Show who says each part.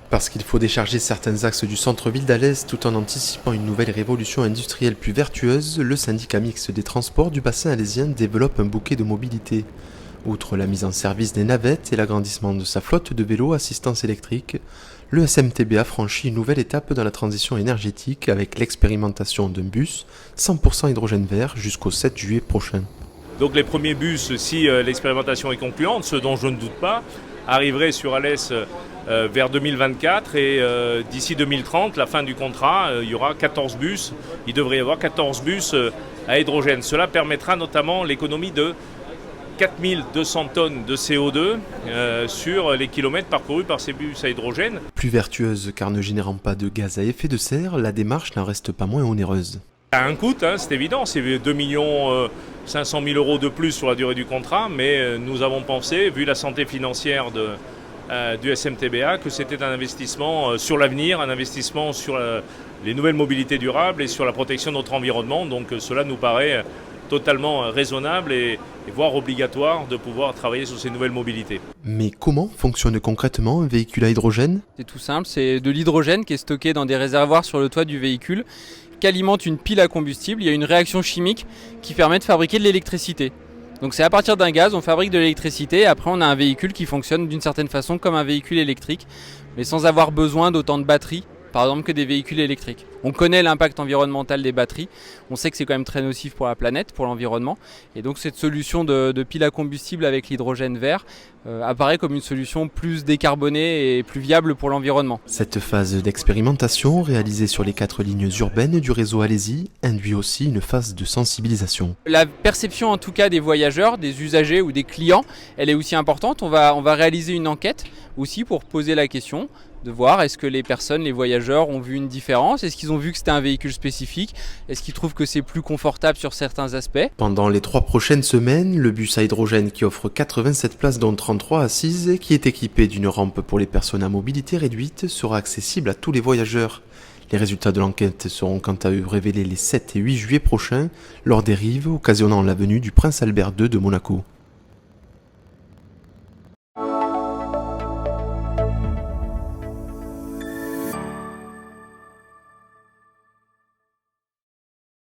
Speaker 1: Parce qu'il faut décharger certains axes du centre-ville d'Alès tout en anticipant une nouvelle révolution industrielle plus vertueuse, le syndicat mixte des transports du bassin alésien développe un bouquet de mobilité. Outre la mise en service des navettes et l'agrandissement de sa flotte de vélos assistance électrique, le SMTBA franchit une nouvelle étape dans la transition énergétique avec l'expérimentation d'un bus 100% hydrogène vert jusqu'au 7 juillet prochain.
Speaker 2: Donc les premiers bus, si l'expérimentation est concluante, ce dont je ne doute pas, arriveraient sur Alès vers 2024 et d'ici 2030, la fin du contrat, il y aura 14 bus. Il devrait y avoir 14 bus à hydrogène. Cela permettra notamment l'économie de 4200 tonnes de CO2 sur les kilomètres parcourus par ces bus à hydrogène.
Speaker 1: Plus vertueuse car ne générant pas de gaz à effet de serre, la démarche n'en reste pas moins onéreuse.
Speaker 2: Ça a un coût, c'est évident, c'est 2 500 000 € de plus sur la durée du contrat, mais nous avons pensé, vu la santé financière du SMTBA, que c'était un investissement sur l'avenir, un investissement sur les nouvelles mobilités durables et sur la protection de notre environnement. Donc cela nous paraît totalement raisonnable et voire obligatoire de pouvoir travailler sur ces nouvelles mobilités.
Speaker 1: Mais comment fonctionne concrètement un véhicule à hydrogène ?
Speaker 3: C'est tout simple, c'est de l'hydrogène qui est stocké dans des réservoirs sur le toit du véhicule, qui alimente une pile à combustible. Il y a une réaction chimique qui permet de fabriquer de l'électricité. Donc c'est à partir d'un gaz, on fabrique de l'électricité et après on a un véhicule qui fonctionne d'une certaine façon comme un véhicule électrique, mais sans avoir besoin d'autant de batteries, par exemple, que des véhicules électriques. On connaît l'impact environnemental des batteries, on sait que c'est quand même très nocif pour la planète, pour l'environnement, et donc cette solution de pile à combustible avec l'hydrogène vert apparaît comme une solution plus décarbonée et plus viable pour l'environnement.
Speaker 1: Cette phase d'expérimentation, réalisée sur les 4 lignes urbaines du réseau Alésie, induit aussi une phase de sensibilisation.
Speaker 3: La perception en tout cas des voyageurs, des usagers ou des clients, elle est aussi importante. On va réaliser une enquête aussi pour poser la question de voir est-ce que les personnes, les voyageurs ont vu une différence, est-ce qu'ils ont vu que c'était un véhicule spécifique, est-ce qu'ils trouvent que c'est plus confortable sur certains aspects.
Speaker 1: Pendant les 3 prochaines semaines, le bus à hydrogène qui offre 87 places dont 33 assises et qui est équipé d'une rampe pour les personnes à mobilité réduite sera accessible à tous les voyageurs. Les résultats de l'enquête seront quant à eux révélés les 7 et 8 juillet prochains lors des rives occasionnant la venue du prince Albert II de Monaco.